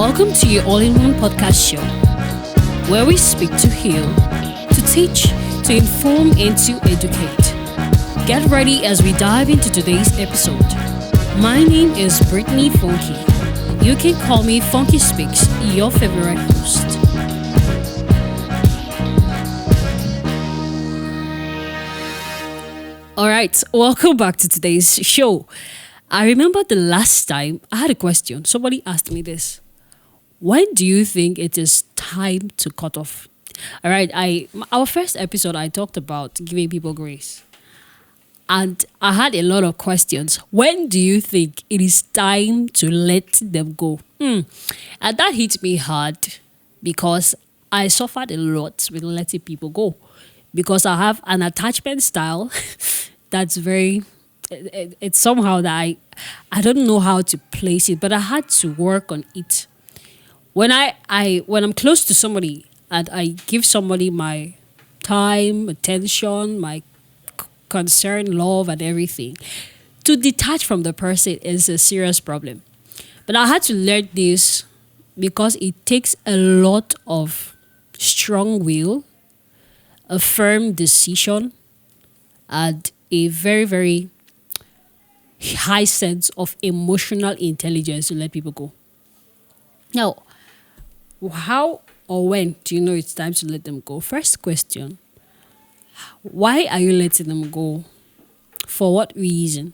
Welcome to your all-in-one podcast show, where we speak to heal, to teach, to inform, and to educate. Get ready as we dive into today's episode. My name is Britney Fonki. You can call me Fonki Speaks, your favorite host. Alright, welcome back to today's show. I remember the last time I had a question. Somebody asked me this. When do you think it is time to cut off? All right, our first episode, I talked about giving people grace. And I had a lot of questions. When do you think it is time to let them go? And that hit me hard because I suffered a lot with letting people go. Because I have an attachment style that's very... It's somehow that I don't know how to place it, but I had to work on it. When I'm close to somebody and I give somebody my time, attention, my concern, love, and everything, to detach from the person is a serious problem. But I had to learn this because it takes a lot of strong will, a firm decision, and a very, very high sense of emotional intelligence to let people go. Now, how or when do you know it's time to let them go? First question, why are you letting them go? For what reason?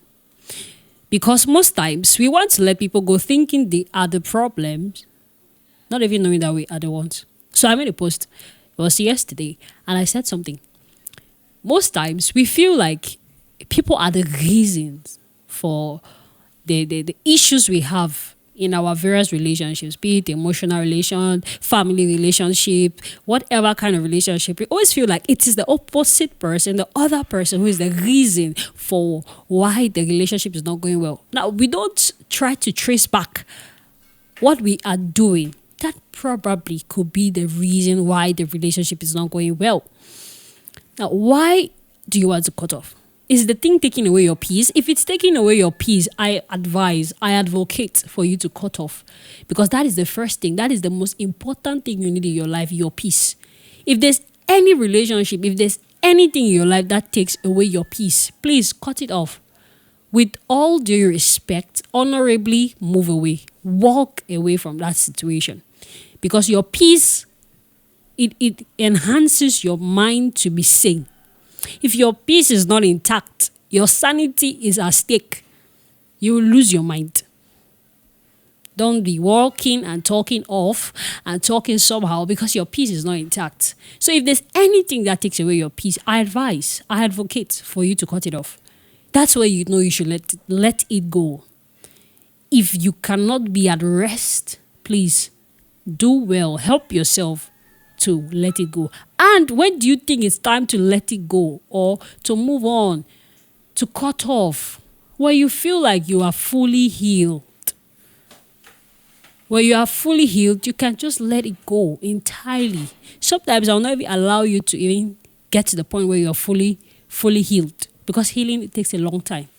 Because most times we want to let people go thinking they are the problems, not even knowing that we are the ones. So I made a post, it was yesterday, and I said something. Most times we feel like people are the reasons for the issues we have in our various relationships, be it emotional relation, family relationship, whatever kind of relationship. We always feel like it is the opposite person, the other person who is the reason for why the relationship is not going well. Now, we don't try to trace back what we are doing. That probably could be the reason why the relationship is not going well. Now, why do you want to cut off? Is the thing taking away your peace? If it's taking away your peace, I advocate for you to cut off. Because that is the first thing. That is the most important thing you need in your life, your peace. If there's any relationship, if there's anything in your life that takes away your peace, please cut it off. With all due respect, honorably move away. Walk away from that situation. Because your peace, it enhances your mind to be sane. If your peace is not intact, your sanity is at stake. You will lose your mind. Don't be walking and talking off and talking somehow because your peace is not intact. So if there's anything that takes away your peace, I advocate for you to cut it off. That's where you know you should let it go. If you cannot be at rest, please do well. Help yourself to let it go. And when do you think it's time to let it go or to move on, to cut off? Where you feel like you are fully healed. Where you are fully healed, you can just let it go entirely. Sometimes I'll not even allow you to even get to the point where you're fully healed, because healing, it takes a long time.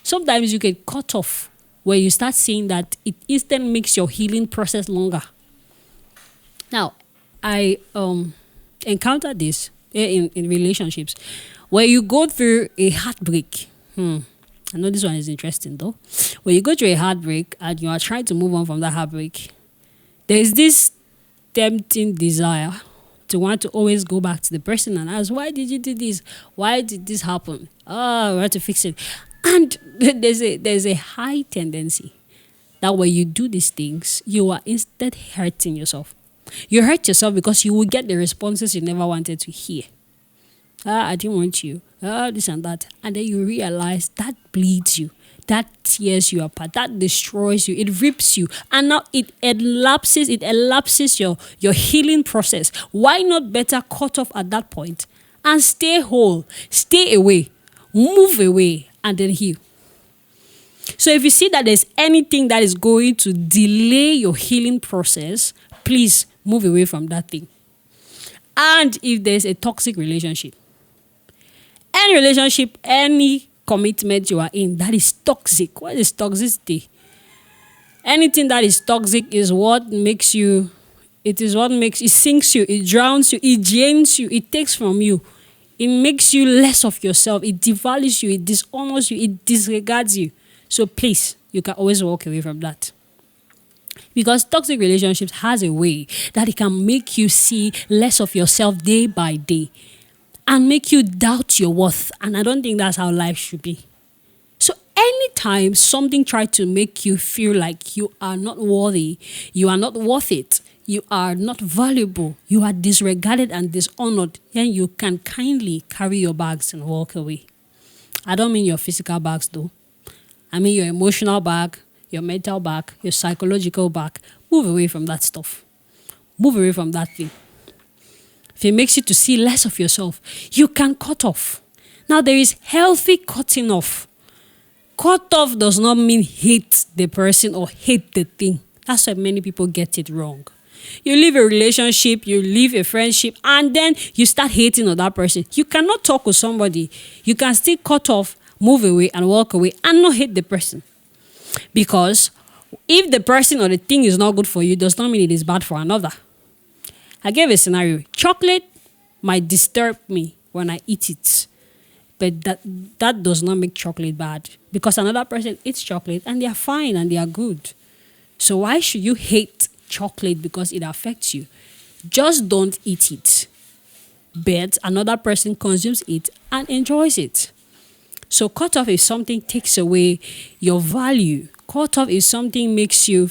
Sometimes you get cut off where you start seeing that it instantly makes your healing process longer. Now, I encountered this in relationships where you go through a heartbreak. I know this one is interesting though. When you go through a heartbreak and you are trying to move on from that heartbreak, there is this tempting desire to want to always go back to the person and ask, why did you do this? Why did this happen? We have to fix it. And there's a high tendency that when you do these things, you are instead hurting yourself. You hurt yourself because you will get the responses you never wanted to hear. I didn't want you. This and that. And then you realize that bleeds you. That tears you apart. That destroys you. It rips you. And now it elapses your healing process. Why not better cut off at that point and stay whole? Stay away. Move away and then heal. So if you see that there's anything that is going to delay your healing process, please move away from that thing. And if there's a toxic relationship, any commitment you are in that is toxic. What is toxicity? Anything that is toxic is what makes you, it is what makes, it sinks you, it drowns you, it drains you, it takes from you. It makes you less of yourself. It devalues you, it dishonors you, it disregards you. So please, you can always walk away from that. Because toxic relationships has a way that it can make you see less of yourself day by day and make you doubt your worth. And I don't think that's how life should be. So anytime something tries to make you feel like you are not worthy, you are not worth it, you are not valuable, you are disregarded and dishonored, then you can kindly carry your bags and walk away. I don't mean your physical bags though. I mean your emotional bag, your mental bag, your psychological bag. Move away from that stuff. Move away from that thing. If it makes you to see less of yourself, you can cut off. Now there is healthy cutting off. Cut off does not mean hate the person or hate the thing. That's why many people get it wrong. You leave a relationship, you leave a friendship, and then you start hating on that person. You cannot talk with somebody. You can still cut off, move away, and walk away, and not hate the person. Because if the person or the thing is not good for you, does not mean it is bad for another. I gave a scenario. Chocolate might disturb me when I eat it. But that does not make chocolate bad. Because another person eats chocolate and they are fine and they are good. So why should you hate chocolate because it affects you? Just don't eat it. But another person consumes it and enjoys it. So cut off if something takes away your value. Cut off if something makes you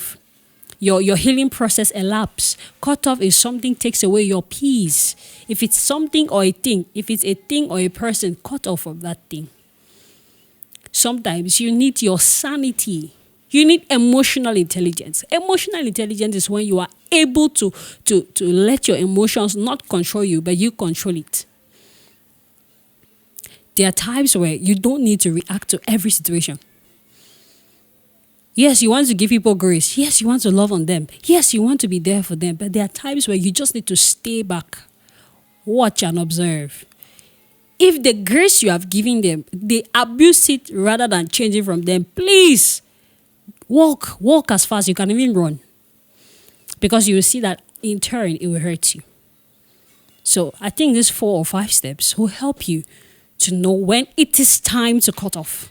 your healing process elapse. Cut off if something takes away your peace. If it's something or a thing, if it's a thing or a person, cut off from that thing. Sometimes you need your sanity. You need emotional intelligence. Emotional intelligence is when you are able to let your emotions not control you, but you control it. There are times where you don't need to react to every situation. Yes, you want to give people grace. Yes, you want to love on them. Yes, you want to be there for them. But there are times where you just need to stay back, watch and observe. If the grace you have given them, they abuse it rather than changing from them, please walk as fast as you can, even run. Because you will see that in turn, it will hurt you. So I think these 4 or 5 steps will help you to know when it is time to cut off.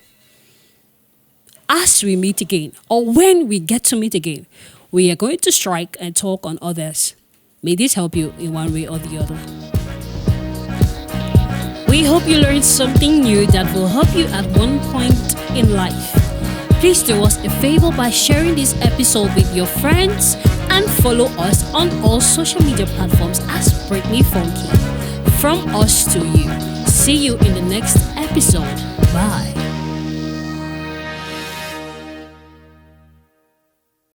As we meet again, or when we get to meet again, we are going to strike and talk on others. May this help you in one way or the other. We hope you learned something new that will help you at one point in life. Please do us a favor by sharing this episode with your friends and follow us on all social media platforms as Britney Fonki. From us to you. See you in the next episode. Bye.